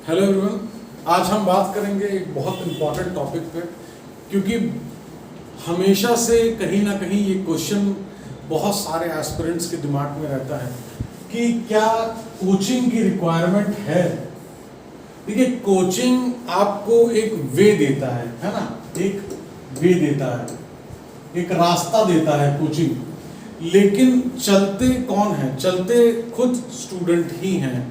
Hello everyone, आज हम बात करेंगे एक बहुत इम्पॉर्टेंट टॉपिक पे, क्योंकि हमेशा से कहीं ना कहीं ये क्वेश्चन बहुत सारे एस्पिरेंट्स के दिमाग में रहता है कि क्या कोचिंग की रिक्वायरमेंट है। देखिए, कोचिंग आपको एक वे देता है ना, एक वे देता है, एक रास्ता देता है कोचिंग। लेकिन चलते कौन है? चलते खुद स्टूडेंट ही हैं।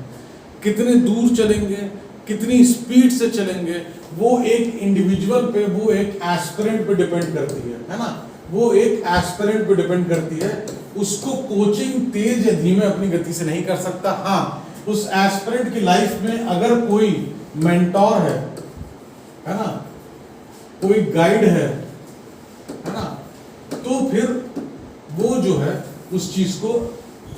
कितने दूर चलेंगे, कितनी स्पीड से चलेंगे, वो एक इंडिविजुअल पे, वो एक एस्पिरेंट पे डिपेंड करती है ना। वो एक एस्पिरेंट पे डिपेंड करती है। उसको कोचिंग तेज या धीमे अपनी गति से नहीं कर सकता। हाँ, उस एस्पिरेंट की लाइफ में अगर कोई मेंटोर है ना, कोई गाइड है ना, तो फिर वो जो है उस चीज को,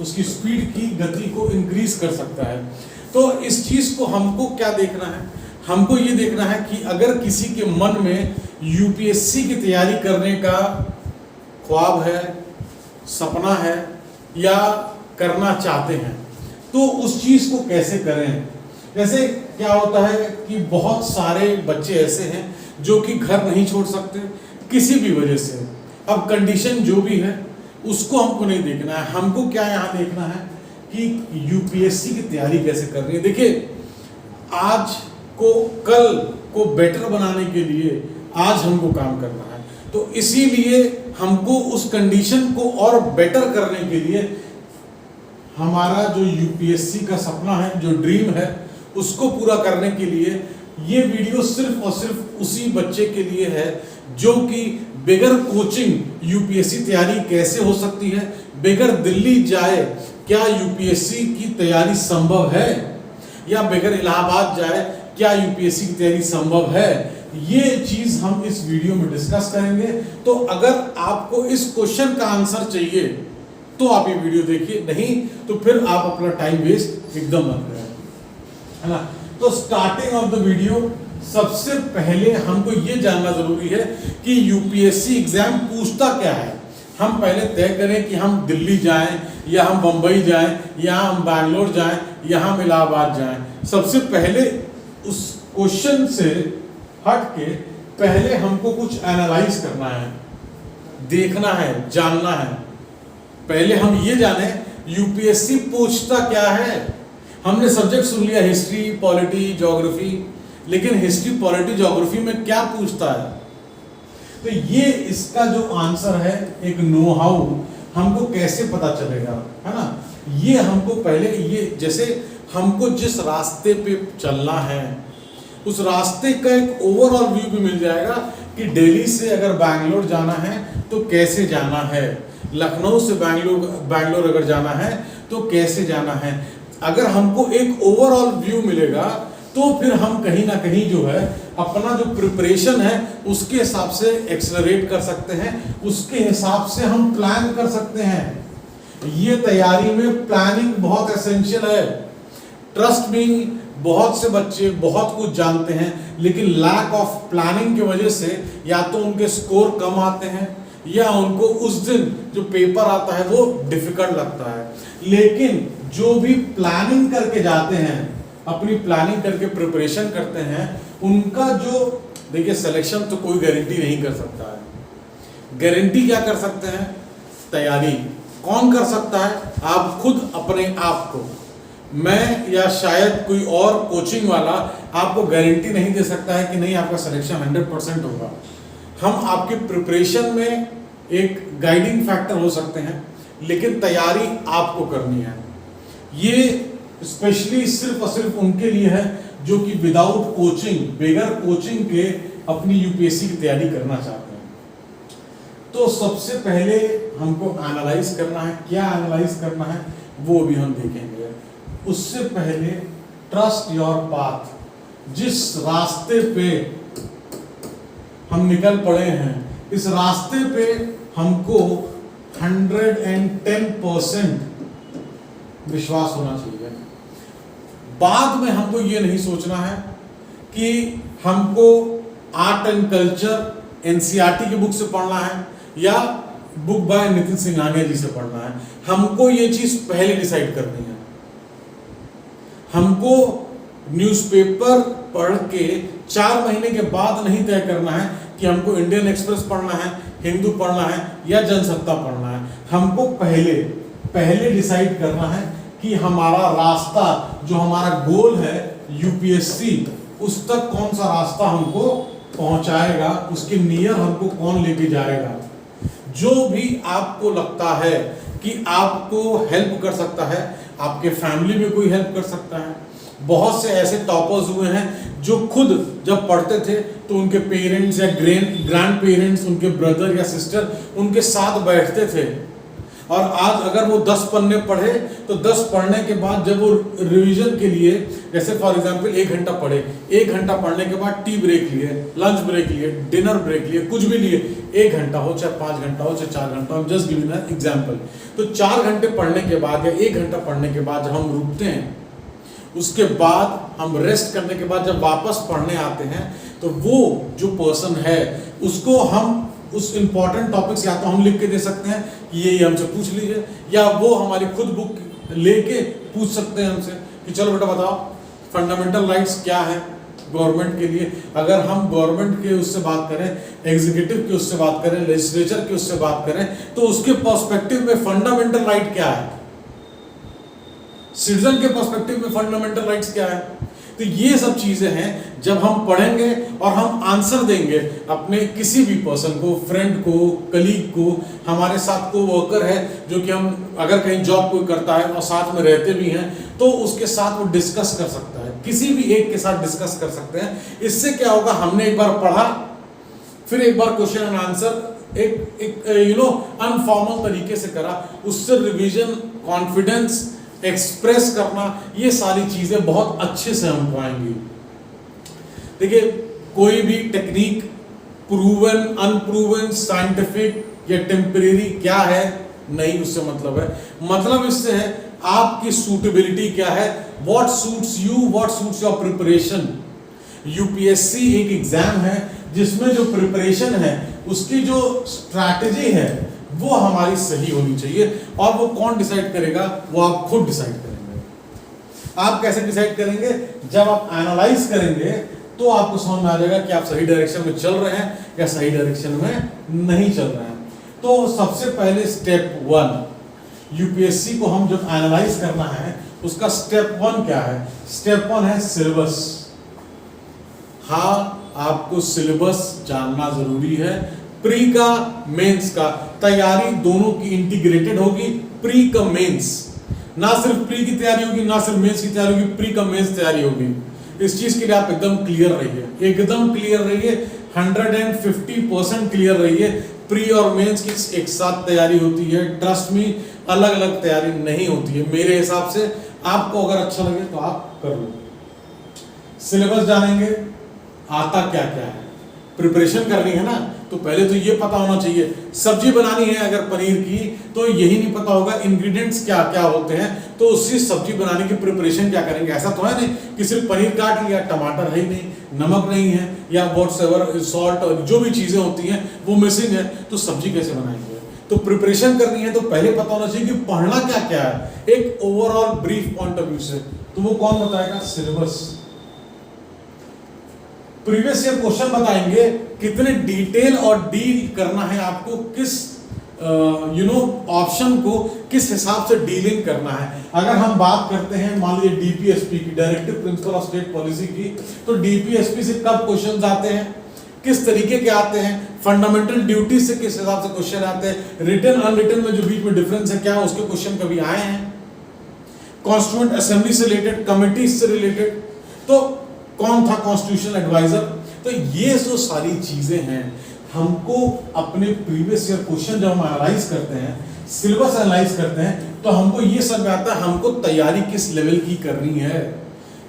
उसकी स्पीड की गति को इंक्रीज कर सकता है। तो इस चीज को हमको क्या देखना है? हमको ये देखना है कि अगर किसी के मन में यूपीएससी की तैयारी करने का ख्वाब है, सपना है या करना चाहते हैं, तो उस चीज को कैसे करें। जैसे क्या होता है कि बहुत सारे बच्चे ऐसे हैं जो कि घर नहीं छोड़ सकते किसी भी वजह से। अब कंडीशन जो भी है उसको हमको नहीं देखना है। हमको क्या यहाँ देखना है कि यूपीएससी की तैयारी कैसे करनी है। देखिए, आज को कल को बेटर बनाने के लिए आज हमको काम करना है। तो इसीलिए हमको उस कंडीशन को और बेटर करने के लिए हमारा जो यूपीएससी का सपना है, जो ड्रीम है, उसको पूरा करने के लिए ये वीडियो सिर्फ और सिर्फ उसी बच्चे के लिए है जो कि बगैर कोचिंग यूपीएससी तैयारी कैसे हो सकती है। बगैर दिल्ली जाए क्या यूपीएससी की तैयारी संभव है, या बगैर इलाहाबाद जाए क्या यूपीएससी की तैयारी संभव है। ये चीज हम इस वीडियो में डिस्कस करेंगे। तो अगर आपको इस क्वेश्चन का आंसर चाहिए तो आप ये वीडियो देखिए, नहीं तो फिर आप अपना टाइम वेस्ट एकदम मत करें, है ना। तो स्टार्टिंग ऑफ द वीडियो, सबसे पहले हमको ये जानना जरूरी है कि यूपीएससी एग्जाम पूछता क्या है। हम पहले तय करें कि हम दिल्ली जाएं या हम बंबई जाएं या हम बैंगलोर जाएं या हम इलाहाबाद जाएं। सबसे पहले उस क्वेश्चन से हट के पहले हमको कुछ एनालाइज करना है, देखना है, जानना है। पहले हम ये जाने यूपीएससी पूछता क्या है। हमने सब्जेक्ट सुन लिया हिस्ट्री, पॉलिटी, ज्योग्राफी, लेकिन हिस्ट्री, पॉलिटी, ज्योग्राफी में क्या पूछता है। तो ये इसका जो आंसर है, एक नो हाउ हमको कैसे पता चलेगा, है ना। ये हमको पहले, ये जैसे हमको जिस रास्ते पे चलना है उस रास्ते का एक ओवरऑल व्यू भी मिल जाएगा कि दिल्ली से अगर बैंगलोर जाना है तो कैसे जाना है, लखनऊ से बैंगलोर अगर जाना है तो कैसे जाना है। अगर हमको एक ओवरऑल व्यू मिलेगा तो फिर हम कहीं ना कहीं जो है अपना जो प्रिपरेशन है उसके हिसाब से एक्सेलरेट कर सकते हैं, उसके हिसाब से हम प्लान कर सकते हैं। ये तैयारी में प्लानिंग बहुत एसेंशियल है। ट्रस्ट मी, बहुत से बच्चे बहुत कुछ जानते हैं लेकिन लैक ऑफ प्लानिंग की वजह से या तो उनके स्कोर कम आते हैं या उनको उस दिन जो पेपर आता है वो डिफिकल्ट लगता है। लेकिन जो भी प्लानिंग करके जाते हैं, अपनी प्लानिंग करके प्रिपरेशन करते हैं, उनका जो, देखिए, सिलेक्शन तो कोई गारंटी नहीं कर सकता है। गारंटी क्या कर सकते हैं? तैयारी। कौन कर सकता है? आप खुद अपने आप को। मैं या शायद कोई और कोचिंग वाला आपको गारंटी नहीं दे सकता है कि नहीं आपका सिलेक्शन 100% होगा। हम आपकी प्रिपरेशन में एक गाइडिंग फैक्टर हो सकते हैं, लेकिन तैयारी आपको करनी है। ये स्पेशली सिर्फ और सिर्फ उनके लिए है जो कि विदाउट कोचिंग, बगैर कोचिंग के अपनी यूपीएससी की तैयारी करना चाहते हैं। तो सबसे पहले हमको एनालाइज करना है। क्या एनालाइज करना है वो भी हम देखेंगे। उससे पहले ट्रस्ट योर पाथ। जिस रास्ते पे हम निकल पड़े हैं, इस रास्ते पे हमको 110% विश्वास होना चाहिए। बाद में हमको ये नहीं सोचना है कि हमको आर्ट एंड कल्चर एनसीईआरटी की बुक से पढ़ना है या बुक बाय नितिन सिंघानिया जी से पढ़ना है। हमको ये चीज पहले डिसाइड करनी है। हमको न्यूज़पेपर पढ़ के 4 महीने के बाद नहीं तय करना है कि हमको इंडियन एक्सप्रेस पढ़ना है, हिंदू पढ़ना है या जनसत्ता पढ़ना है। हमको पहले डिसाइड करना है कि हमारा रास्ता, जो हमारा गोल है यूपीएससी, उस तक कौन सा रास्ता हमको पहुंचाएगा, उसके नियर हमको कौन लेके जाएगा। जो भी आपको लगता है कि आपको हेल्प कर सकता है, आपके फैमिली में कोई हेल्प कर सकता है। बहुत से ऐसे टॉपर्स हुए हैं जो खुद जब पढ़ते थे तो उनके पेरेंट्स या ग्रैंड पेरेंट्स, उनके ब्रदर या सिस्टर उनके साथ बैठते थे, और आज अगर वो 10 पन्ने पढ़े तो 10 पढ़ने के बाद जब वो रिवीजन के लिए, जैसे फॉर एग्जांपल 1 घंटा पढ़े, 1 घंटा पढ़ने के बाद टी ब्रेक लिए, लंच ब्रेक लिए, डिनर ब्रेक लिए, कुछ भी लिए, 1 घंटा हो चाहे 5 घंटा हो चाहे 4 घंटा हो, जस्ट गिविंग एन एग्जांपल। तो 4 घंटे पढ़ने के बाद या 1 घंटा पढ़ने के बाद जब हम रुकते हैं, उसके बाद हम रेस्ट करने के बाद जब वापस पढ़ने आते हैं, तो वो जो पर्सन है उसको हम उस इंपॉर्टेंट टॉपिक्स या तो हम लिख के दे सकते हैं कि ये हमसे पूछ लीजिए, या वो हमारी खुद बुक लेके पूछ सकते हैं हमसे कि चलो बेटा बताओ फंडामेंटल राइट्स क्या है गवर्नमेंट के लिए। अगर हम गवर्नमेंट के उससे बात करें, एग्जीक्यूटिव की उससे बात करें, लेजिस्लेचर की उससे बात करें, तो उसके पर्सपेक्टिव में फंडामेंटल राइट क्या है, सिटीजन के पर्सपेक्टिव में फंडामेंटल राइट्स क्या है। तो ये सब चीजें हैं जब हम पढ़ेंगे और हम आंसर देंगे अपने किसी भी पर्सन को, फ्रेंड को, कलीग को, हमारे साथ को वर्कर है जो कि हम अगर कहीं जॉब कोई करता है और साथ में रहते भी हैं, तो उसके साथ वो डिस्कस कर सकता है, किसी भी एक के साथ डिस्कस कर सकते हैं। इससे क्या होगा, हमने एक बार पढ़ा, फिर एक बार क्वेश्चन एंड आंसर एक अनफॉर्मल तरीके से करा, उससे रिवीजन, कॉन्फिडेंस एक्सप्रेस करना, ये सारी चीजें बहुत अच्छे से हम पाएंगे। देखिए, कोई भी टेक्निक प्रूवन, अनप्रूवन, साइंटिफिक या टेम्परेरी क्या है, नहीं, उससे मतलब है, मतलब इससे है आपकी सूटेबिलिटी क्या है, what suits you, what suits your preparation. UPSC एक एग्जाम है जिसमें जो प्रिपरेशन है, उसकी जो स्ट्रैटेजी है, वो हमारी सही होनी चाहिए। और वो कौन डिसाइड करेगा, वो आप खुद डिसाइड करेंगे। आप कैसे डिसाइड करेंगे, जब आप एनालाइज करेंगे तो आपको समझ में आ जाएगा कि आप सही डायरेक्शन में चल रहे हैं या सही डायरेक्शन में नहीं चल रहे हैं। तो सबसे पहले स्टेप 1, यूपीएससी को हम जब एनालाइज करना है, उसका स्टेप 1 क्या है, स्टेप 1 है सिलेबस। हाँ, आपको सिलेबस जानना जरूरी है। प्री का, मेंस का तैयारी दोनों की इंटीग्रेटेड होगी। प्री का मेंस, ना सिर्फ प्री की तैयारी होगी, ना सिर्फ मेंस की तैयारी होगी, प्री का मेंस तैयारी होगी। इस चीज के लिए आप एकदम क्लियर रहिए, एकदम क्लियर रहिए, 150% क्लियर रहिए। प्री और मेंस की एक साथ तैयारी होती है, ट्रस्ट मी, अलग अलग तैयारी नहीं होती है। मेरे हिसाब से आपको अगर अच्छा लगे तो आप कर लो। सिलेबस जानेंगे, आता क्या क्या है, प्रिपरेशन करनी है ना, तो पहले तो ये पता होना चाहिए। सब्जी बनानी है अगर पनीर की, तो यही नहीं पता होगा इंग्रेडिएंट्स क्या क्या होते हैं, तो उसी सब्जी बनाने की प्रिपरेशन क्या करेंगे। ऐसा तो है नहीं कि सिर्फ पनीर काट लिया, टमाटर है ही नहीं, नमक नहीं है, या व्हाटएवर सॉल्ट और जो भी चीजें होती हैं वो मिसिंग है, तो सब्जी कैसे बनाएंगे। तो प्रिपरेशन करनी है तो पहले पता होना चाहिए कि पढ़ना क्या क्या है, एक overall brief point of view से। तो वो कौन बताएगा, सिलेबस। प्रीवियस ईयर क्वेश्चन बताएंगे कितने डिटेल और डील करना है आपको, किस ऑप्शन को किस हिसाब से डीलिंग करना है। अगर हम बात करते हैं मान लीजिए डीपीएसपी की, directive principle of state policy की, तो डीपीएसपी से कब क्वेश्चंस आते हैं, किस तरीके के आते हैं, फंडामेंटल ड्यूटी से किस हिसाब से क्वेश्चन आते हैं, रिटन अनरिटन में जो बीच में डिफरेंस है क्या उसके क्वेश्चन कभी आए हैं, कॉन्स्टिट्यूएंट असेंबली से रिलेटेड, कमिटी से रिलेटेड, तो कौन था कॉन्स्टिट्यूशनल एडवाइजर। तो ये जो सारी चीजें हैं, हमको अपने प्रीवियस ईयर क्वेश्चन जब हम एनालाइज करते हैं, सिलेबस एनालाइज करते हैं, तो हमको ये समझ आता है हमको तैयारी किस लेवल की करनी है,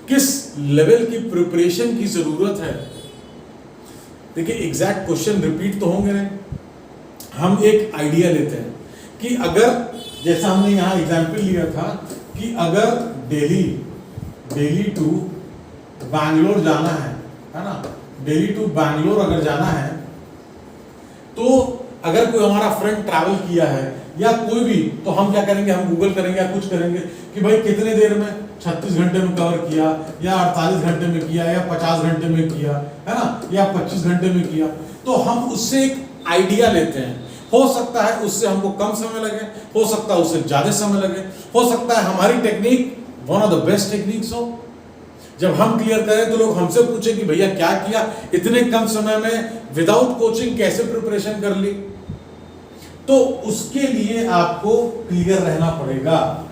किस लेवल की प्रिपरेशन की जरूरत है। देखिए, एग्जैक्ट क्वेश्चन रिपीट तो होंगे नहीं, हम एक आइडिया लेते हैं कि अगर, जैसा हमने यहाँ एग्जाम्पल लिया था कि अगर दिल्ली टू बैंगलोर जाना है ना, दिल्ली टू बैंगलोर अगर जाना है, तो अगर कोई हमारा फ्रेंड ट्रैवल किया है या कोई भी, तो हम क्या करेंगे, हम गूगल करेंगे या कुछ करेंगे कि भाई कितने देर में 36 घंटे में कवर किया या 48 घंटे में किया या 50 घंटे में किया, है ना, या 25 घंटे में किया, तो हम उससे एक आइडिया लेते हैं। हो सकता है उससे हमको कम समय लगे, हो सकता है उससे ज्यादा समय लगे, हो सकता है हमारी technique one of the best techniques हो। जब हम क्लियर करें तो लोग हमसे पूछे कि भैया क्या किया, इतने कम समय में विदाउट कोचिंग कैसे प्रिपरेशन कर ली। तो उसके लिए आपको क्लियर रहना पड़ेगा।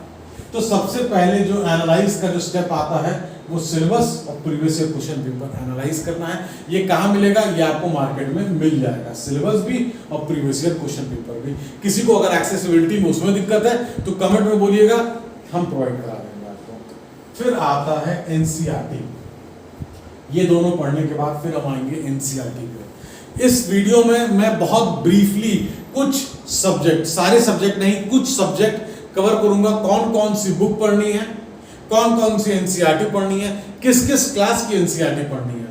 तो सबसे पहले जो एनालाइज का जो स्टेप आता है वो सिलेबस और previous year question paper analyse करना है। ये कहाँ मिलेगा, ये आपको मार्केट में मिल जाएगा, सिलेबस भी और प्रीवियस ईयर क्वेश्चन पेपर भी। किसी को अगर एक्सेसिबिलिटी में उसमें दिक्कत है तो कमेंट में बोलिएगा, हम प्रोवाइड करा देंगे आपको। फिर आता है एनसीईआरटी। ये दोनों पढ़ने के बाद फिर हम आएंगे एनसीईआरटी पे। इस वीडियो में मैं बहुत ब्रीफली कुछ सब्जेक्ट, सारे सब्जेक्ट नहीं, कुछ सब्जेक्ट कवर करूंगा। कौन कौन सी बुक पढ़नी है, कौन कौन सी एनसीईआरटी पढ़नी है, किस किस क्लास की एनसीईआरटी पढ़नी है।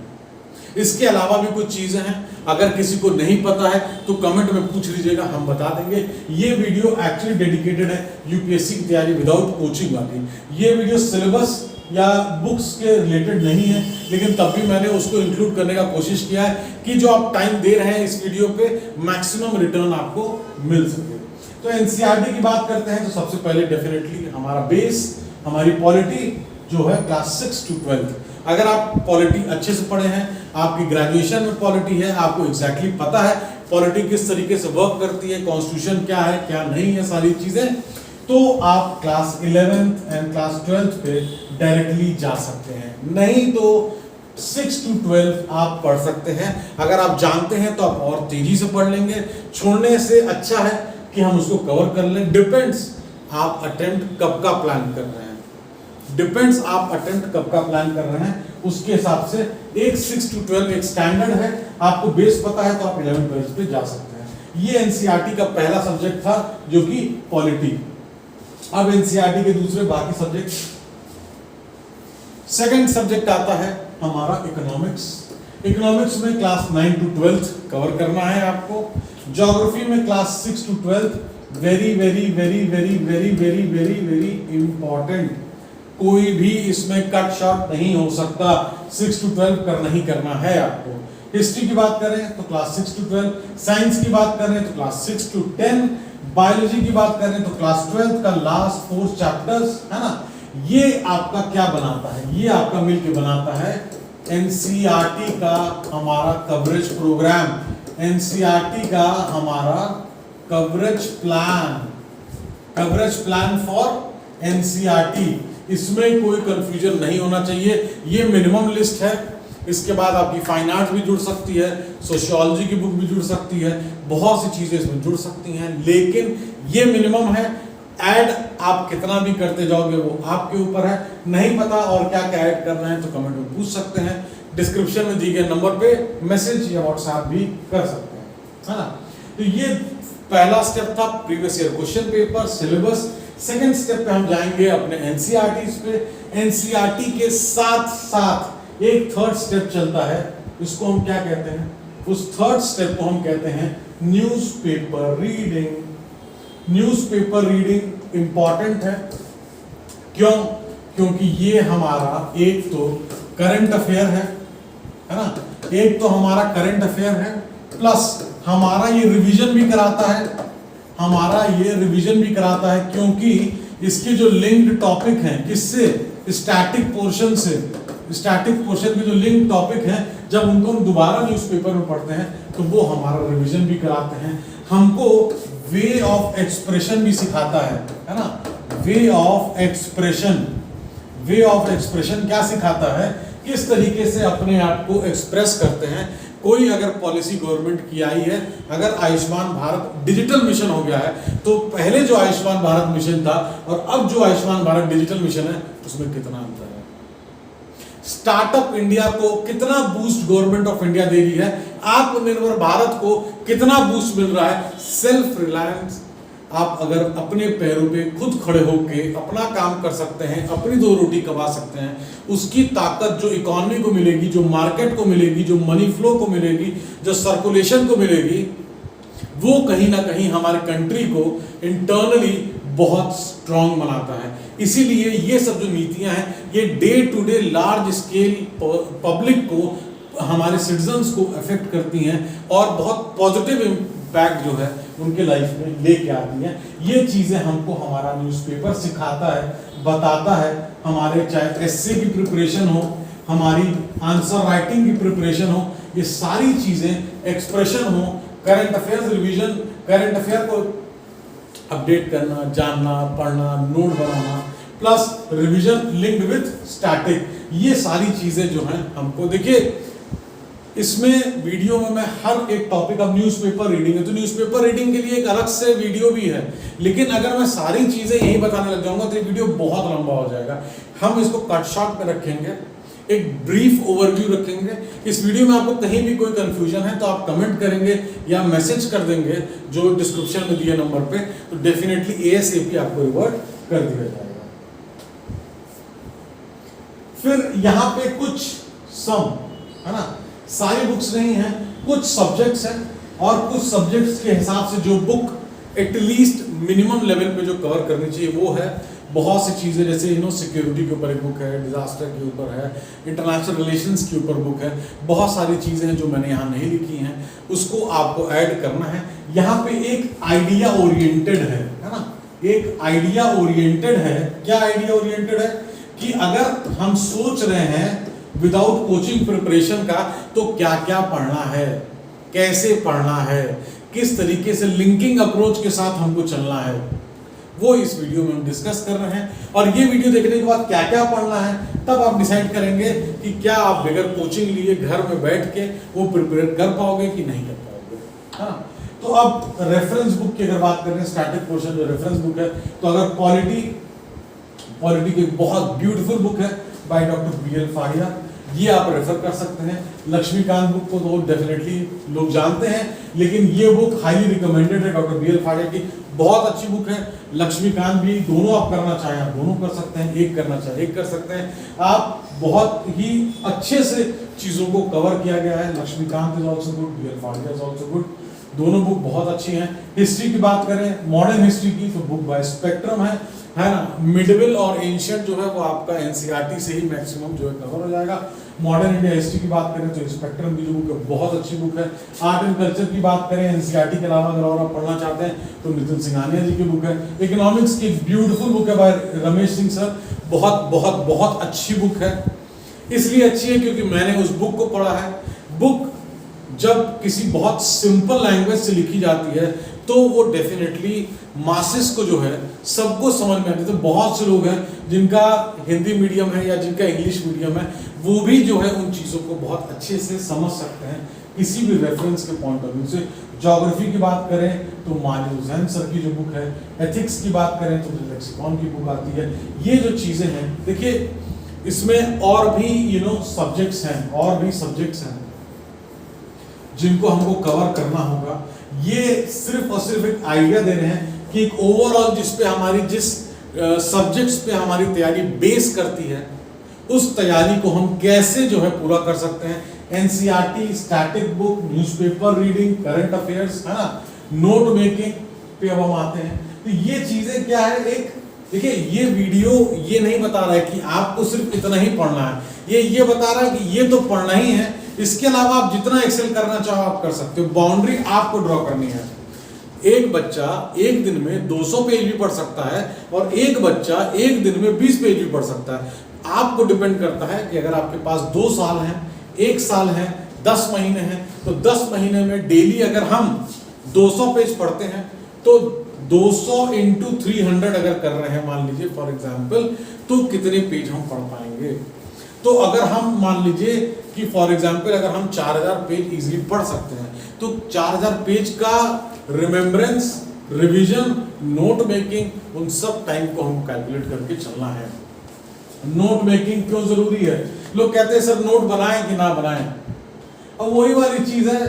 इसके अलावा भी कुछ चीजें हैं, अगर किसी को नहीं पता है तो कमेंट में पूछ लीजिएगा, हम बता देंगे। ये वीडियो एक्चुअली डेडिकेटेड है यूपीएससी की तैयारी विदाउट कोचिंग वाली। ये वीडियो सिलेबस या बुक्स के रिलेटेड नहीं है, लेकिन तब भी मैंने उसको इंक्लूड करने का कोशिश किया है कि जो आप टाइम दे रहे हैं इस वीडियो पे मैक्सिमम रिटर्न आपको मिल सके। तो एनसीईआरटी की बात करते हैं तो सबसे पहले डेफिनेटली हमारा बेस, हमारी पॉलिटी जो है क्लास 6 to 12। अगर आप पॉलिटी अच्छे से पढ़े हैं, आपकी ग्रेजुएशन में पॉलिटी है, आपको एग्जैक्टली पता है पॉलिटी किस तरीके से वर्क करती है, कॉन्स्टिट्यूशन क्या है क्या नहीं है, सारी चीजें, तो आप class 11th and class 12th पे डायरेक्टली जा सकते हैं। नहीं तो 6 to 12 आप पढ़ सकते हैं। अगर आप जानते हैं तो आप और तेजी से पढ़ लेंगे, छोड़ने से अच्छा है कि हम उसको कवर कर लें। डिपेंड्स आप अटेम्प्ट कब का प्लान कर रहे हैं, डिपेंड्स आप अटेम्प्ट कब का प्लान कर रहे हैं, उसके हिसाब से एक 6 to 12 एक स्टैंडर्ड है। आपको बेस पता है तो आप 11 12 पे जा सकते हैं। ये एनसीईआरटी का पहला सब्जेक्ट था जो कि पॉलिटी। अब एनसीईआरटी के दूसरे बाकी सब्जेक्ट, सेकंड सब्जेक्ट आता है हमारा इकोनॉमिक्स। इकोनॉमिक्स में क्लास 9 to 12 कवर करना है आपको। ज्योग्राफी में class 6 to 12 very very very very very very very very important. कोई भी इसमें कट शॉट नहीं हो सकता, 6 to 12 करना ही करना है आपको। हिस्ट्री की बात करें तो क्लास 6 to 12, साइंस की बात करें तो क्लास 6 to 10, बायोलॉजी की बात करें तो क्लास 12 का लास्ट 4 चैप्टर्स, है ना। ये आपका क्या बनाता है, ये आपका मिलके बनाता है एनसीईआरटी का हमारा कवरेज प्रोग्राम, एनसीईआरटी का हमारा कवरेज प्लान फॉर एनसीईआरटी। इसमें कोई कंफ्यूजन नहीं होना चाहिए। ये मिनिमम लिस्ट है, इसके बाद आपकी फाइन आर्ट भी जुड़ सकती है, सोशियोलॉजी की बुक भी जुड़ सकती है, बहुत सी चीजें इसमें जुड़ सकती हैं, लेकिन ये मिनिमम है। ऐड आप कितना भी करते जाओगे वो आपके ऊपर है। नहीं पता और क्या क्या ऐड करना है तो कमेंट में पूछ सकते हैं, डिस्क्रिप्शन में दिए गए नंबर पे मैसेज या व्हाट्सएप भी कर सकते हैं, है ना। तो ये पहला स्टेप था previous year question paper, syllabus. Second step पे हम जाएंगे अपने एनसीईआरटी पे। एनसीईआरटी के साथ साथ एक थर्ड स्टेप चलता है, इसको हम क्या कहते हैं, उस थर्ड स्टेप को हम कहते हैं newspaper reading. Newspaper reading important है, क्यों? क्योंकि ये हमारा एक तो करंट अफेयर है ना, एक तो हमारा करंट अफेयर है, प्लस हमारा ये रिवीजन भी कराता है, क्योंकि इसके जो लिंक्ड टॉपिक हैं किससे, स्टैटिक पोर्शन से, स्टैटिक पोर्शन के जो लिंक टॉपिक हैं जब उनको हम दोबारा न्यूज़पेपर में पढ़ते हैं तो वो हमारा रिवीजन भी कराते हैं। हमको वे ऑफ एक्सप्रेशन भी सिखाता है ना। वे ऑफ एक्सप्रेशन क्या सिखाता है, किस तरीके से अपने आप को एक्सप्रेस करते हैं। कोई अगर पॉलिसी गवर्नमेंट की आई है, अगर आयुष्मान भारत डिजिटल मिशन हो गया है तो पहले जो आयुष्मान भारत मिशन था और अब जो आयुष्मान भारत डिजिटल मिशन है उसमें कितना अंतर है। स्टार्टअप इंडिया को कितना बूस्ट गवर्नमेंट ऑफ इंडिया दे रही है, आत्मनिर्भर भारत को कितना बूस्ट मिल रहा है, सेल्फ रिलायंस। आप अगर अपने पैरों पे खुद खड़े होके अपना काम कर सकते हैं, अपनी दो रोटी कमा सकते हैं, उसकी ताकत जो इकोनॉमी को मिलेगी, जो मार्केट को मिलेगी, जो मनी फ्लो को मिलेगी, जो सर्कुलेशन को मिलेगी, वो कहीं ना कहीं हमारे कंट्री को इंटरनली बहुत स्ट्रांग बनाता है। इसीलिए ये सब जो नीतियां हैं ये day to day large scale public को, हमारे सिटीजन्स को अफेक्ट करती हैं और बहुत पॉजिटिव इम्पैक्ट जो है उनके लाइफ में लेके आती हैं। ये चीज़ें हमको हमारा न्यूज़पेपर सिखाता है, बताता है। हमारे चाहे एस्से की प्रिपरेशन हो, हमारी आंसर राइटिंग की प्रिपरेशन हो, ये सारी चीज़ें, एक्सप्रेशन हो, current affairs revision, current affair को अपडेट करना, जानना, पढ़ना, note banana, plus revision linked with static, ये सारी चीज़ें जो हैं हमको, देखिए इसमें वीडियो में मैं हर एक टॉपिक, अब न्यूज़पेपर रीडिंग है तो न्यूज़पेपर रीडिंग के लिए एक अलग से वीडियो भी है, लेकिन अगर मैं सारी चीज़ें यही बताने लग जाऊंगा तो ये वीडियो बहुत लंबा हो जाएगा। हम इसको कट शॉर्ट में रखेंगे, एक ब्रीफ ओवरव्यू रखेंगे। इस वीडियो में आपको कहीं भी कोई कंफ्यूजन है तो आप कमेंट करेंगे या मैसेज कर देंगे जो डिस्क्रिप्शन में दिए नंबर पे, तो डेफिनेटली ASAP आपको रिवर्ट कर दिया जाएगा। फिर यहाँ पे कुछ सम है ना, सारी बुक्स नहीं है, कुछ सब्जेक्ट्स हैं और कुछ सब्जेक्ट्स के हिसाब से जो बुक एटलीस्ट मिनिमम लेवल पे जो कवर करनी चाहिए वो है। बहुत सी चीज़ें जैसे सिक्योरिटी के ऊपर एक बुक है, डिजास्टर के ऊपर है, इंटरनेशनल रिलेशंस के ऊपर बुक है, बहुत सारी चीज़ें हैं जो मैंने यहाँ नहीं लिखी हैं, उसको आपको ऐड करना है। यहाँ पे एक आइडिया ओरिएंटेड है ना, एक आइडिया ओरिएंटेड है। क्या आइडिया ओरिएंटेड है कि अगर हम सोच रहे हैं विदाउट कोचिंग प्रिपरेशन का तो क्या क्या पढ़ना है, कैसे पढ़ना है, किस तरीके से लिंकिंग अप्रोच के साथ हमको चलना है, वो इस वीडियो में हम डिस्कस कर रहे हैं। और ये वीडियो देखने के बाद क्या क्या पढ़ना है तब आप डिसाइड करेंगे कि क्या आप बगैर कोचिंग लिए घर में बैठ के वो प्रिपेयर कर पाओगे कि नहीं कर पाओगे। हाँ, तो अब रेफरेंस बुक की अगर बात करें, स्टैटिक पोर्शन जो रेफरेंस बुक है, तो अगर पॉलिटी की बहुत ब्यूटीफुल बुक है बाय डॉक्टर BL फाड़िया, ये आप रेफर कर सकते हैं। लक्ष्मीकांत बुक को तो डेफिनेटली लोग जानते हैं, लेकिन ये बुक हाईली रिकमेंडेड है डॉक्टर BL फाड़िया की, बहुत अच्छी बुक है। लक्ष्मीकांत भी, दोनों आप करना चाहें आप दोनों कर सकते हैं, एक करना चाहें एक कर सकते हैं। आप बहुत ही अच्छे से चीज़ों को कवर किया गया है। Laxmikanth is also good, BL Fadia is also good, दोनों बुक बहुत अच्छी हैं। हिस्ट्री की बात करें, मॉडर्न हिस्ट्री की, तो बुक बाय स्पेक्ट्रम है ना। मिडिवल और एंशिएंट जो है वो आपका NCERT से ही मैक्सिमम जो है कवर हो जाएगा। मॉडर्न इंडिया हिस्ट्री की बात करें तो स्पेक्ट्रम की जो बुक है बहुत अच्छी बुक है। आर्ट एंड कल्चर की बात करें, NCERT के अलावा अगर और आप पढ़ना चाहते हैं तो नितिन सिंघानिया जी की बुक है। इकोनॉमिक्स की ब्यूटीफुल बुक है बाय रमेश सिंह सर, बहुत बहुत बहुत अच्छी बुक है। इसलिए अच्छी है क्योंकि मैंने उस बुक को पढ़ा है। बुक जब किसी बहुत सिंपल लैंग्वेज से लिखी जाती है तो वो डेफिनेटली मासेस को जो है सबको समझ में आती है। तो बहुत से लोग हैं जिनका हिंदी मीडियम है या जिनका इंग्लिश मीडियम है, वो भी जो है उन चीज़ों को बहुत अच्छे से समझ सकते हैं किसी भी रेफरेंस के पॉइंट ऑफ व्यू से। ज्योग्राफी की बात करें तो मानिक हुसैन सर की जो बुक है, एथिक्स की बात करें तो लेक्सिकॉन की बुक आती है। ये जो चीज़ें हैं, देखिए इसमें और भी सब्जेक्ट्स हैं, और भी सब्जेक्ट्स हैं जिनको हमको कवर करना होगा। ये सिर्फ और सिर्फ एक आइडिया दे रहे हैं कि एक ओवरऑल जिस सब्जेक्ट्स पे हमारी तैयारी बेस करती है, उस तैयारी को हम कैसे जो है पूरा कर सकते हैं। NCERT, static book, newspaper reading, current affairs, है ना, नोट मेकिंग पे अब हम आते हैं। तो ये चीजें क्या है, एक देखिए ये वीडियो ये नहीं बता रहा है कि आपको सिर्फ इतना ही पढ़ना है, ये बता रहा है कि ये तो पढ़ना ही है, इसके अलावा आप जितना एक्सेल करना चाहो आप कर सकते हो। बाउंड्री आपको ड्रॉ करनी है। एक बच्चा एक दिन में 200 पेज भी पढ़ सकता है और एक बच्चा एक दिन में 20 पेज भी पढ़ सकता है। आपको डिपेंड करता है कि अगर आपके पास 2 साल हैं, 1 साल है, 10 महीने हैं, तो 10 महीने में डेली अगर हम 200 पेज पढ़ते हैं तो 200 × 300 अगर कर रहे हैं मान लीजिए फॉर एग्जाम्पल, तो कितने पेज हम पढ़ पाएंगे। तो अगर हम मान लीजिए कि फॉर एग्जाम्पल अगर हम 4000 पेज इजीली पढ़ सकते हैं, तो 4000 पेज का रिमेम्बरेंस, रिवीजन, नोट मेकिंग, उन सब टाइम को हम कैलकुलेट करके चलना है। नोट मेकिंग क्यों जरूरी है? लोग कहते हैं सर नोट बनाएं कि ना बनाएं। अब वही वाली चीज है,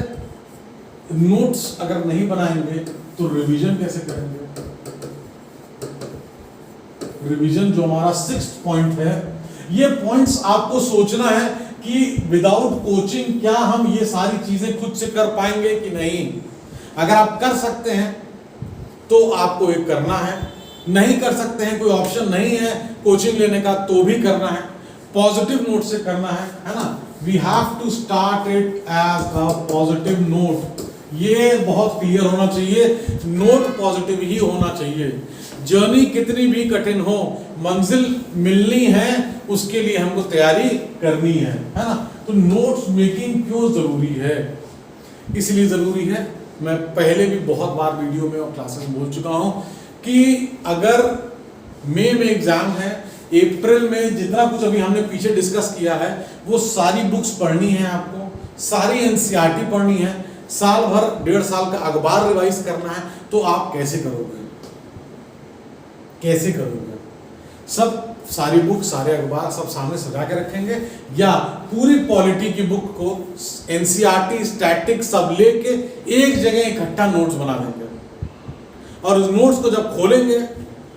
नोट्स अगर नहीं बनाएंगे तो रिवीजन कैसे करेंगे? रिवीजन जो हमारा 6th पॉइंट है, ये पॉइंट्स आपको सोचना है कि विदाउट कोचिंग क्या हम ये सारी चीजें खुद से कर पाएंगे कि नहीं। अगर आप कर सकते हैं तो आपको एक करना है, नहीं कर सकते हैं, कोई ऑप्शन नहीं है कोचिंग लेने का, तो भी करना है, पॉजिटिव नोट से करना है ना। We have to start it as a positive note, ये बहुत क्लियर होना चाहिए, नोट पॉजिटिव ही होना चाहिए। जर्नी कितनी भी कठिन हो, मंजिल मिलनी है, उसके लिए हमको तैयारी करनी है ना। तो नोट्स मेकिंग क्यों जरूरी है? इसलिए जरूरी है, मैं पहले भी बहुत बार वीडियो में और क्लासेस में बोल चुका हूं कि अगर मई में एग्जाम है, अप्रैल में जितना कुछ अभी हमने पीछे डिस्कस किया है वो सारी बुक्स पढ़नी है, आपको सारी एनसीईआरटी पढ़नी है, साल भर 1.5 साल का अखबार रिवाइज करना है, तो आप कैसे करोगे? कैसे करोगे? सब सारी बुक, सारे अखबार सब सामने सजा के रखेंगे, या पूरी पॉलिटी की बुक को एनसीईआरटी स्टैटिक सब लेके एक जगह इकट्ठा नोट्स बना देंगे, और उस नोट्स को जब खोलेंगे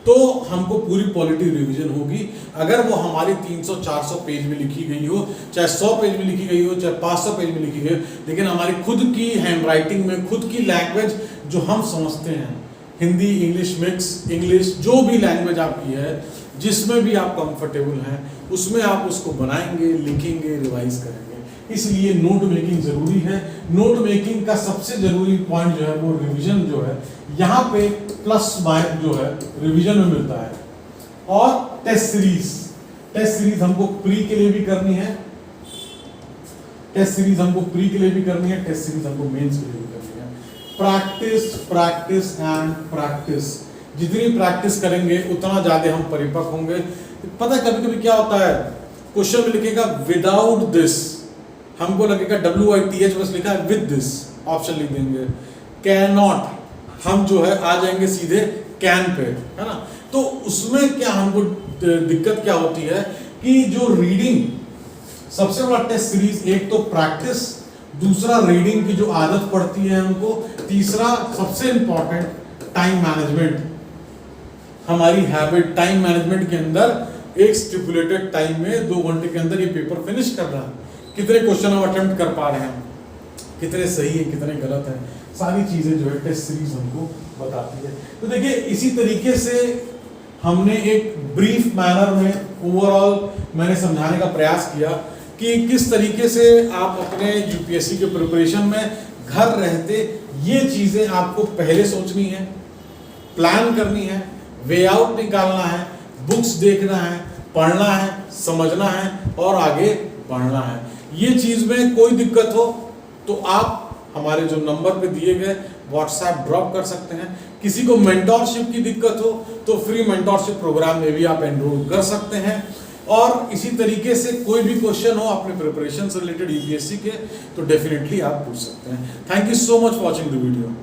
तो हमको पूरी पॉलिटी रिवीजन होगी। अगर वो हमारी 300-400 पेज में लिखी गई हो, चाहे 100 पेज में लिखी गई हो, चाहे 500 पेज में लिखी गई हो, लेकिन हमारी खुद की हैंडराइटिंग में, खुद की लैंग्वेज जो हम समझते हैं, हिंदी इंग्लिश मिक्स, इंग्लिश जो भी लैंग्वेज आपकी है, जिसमें भी आप कंफर्टेबल हैं, उसमें आप उसको बनाएंगे, लिखेंगे, रिवाइज करेंगे। इसलिए नोट मेकिंग जरूरी है। नोट मेकिंग का सबसे जरूरी पॉइंट जो है वो रिवीजन जो है, यहाँ पे प्लस मार्क जो है रिवीजन में मिलता है। और टेस्ट सीरीज हमको प्री के लिए भी करनी है, टेस्ट सीरीज हमको प्री के लिए भी करनी है, टेस्ट सीरीज हमको मेंस के लिए भी करनी है। प्रैक्टिस प्रैक्टिस एंड प्रैक्टिस, जितनी प्रैक्टिस करेंगे उतना ज्यादा हम परिपक्व होंगे। पता है कभी कभी क्या होता है, क्वेश्चन में लिखेगा विदाउट दिस, हमको लगेगा WITH बस लिखा है, विद दिस ऑप्शन लिख देंगे। कैन नॉट, हम जो है आ जाएंगे सीधे कैन पे, है ना। तो उसमें क्या हमको दिक्कत क्या होती है कि जो रीडिंग, सबसे बड़ा टेस्ट सीरीज, एक तो प्रैक्टिस, दूसरा रीडिंग की जो आदत पड़ती है हमको, तीसरा सबसे इंपॉर्टेंट टाइम मैनेजमेंट, हमारी हैबिट टाइम मैनेजमेंट के अंदर एक स्टिपुलेटेड टाइम में 2 घंटे के अंदर ये पेपर फिनिश कर रहा है, कितने क्वेश्चन हम अटेम्प्ट कर पा रहे हैं, कितने सही है कितने गलत है, सारी चीजें जो है टेस्ट सीरीज हमको बताती है। तो देखिए इसी तरीके से हमने एक ब्रीफ मैनर में ओवरऑल मैंने समझाने का प्रयास किया कि किस तरीके से आप अपने यूपीएससी के प्रिपरेशन में घर रहते ये चीजें आपको पहले सोचनी है, प्लान करनी है, वे आउट निकालना है, बुक्स देखना है, पढ़ना है, समझना है और आगे बढ़ना है। ये चीज में कोई दिक्कत हो तो आप हमारे जो नंबर पे दिए गए व्हाट्सएप ड्रॉप कर सकते हैं। किसी को मेंटोरशिप की दिक्कत हो तो फ्री मेंटोरशिप प्रोग्राम में भी आप एनरोल कर सकते हैं। और इसी तरीके से कोई भी क्वेश्चन हो अपने प्रिपरेशन से रिलेटेड यूपीएससी के तो डेफिनेटली आप पूछ सकते हैं। Thank you so much for watching the video.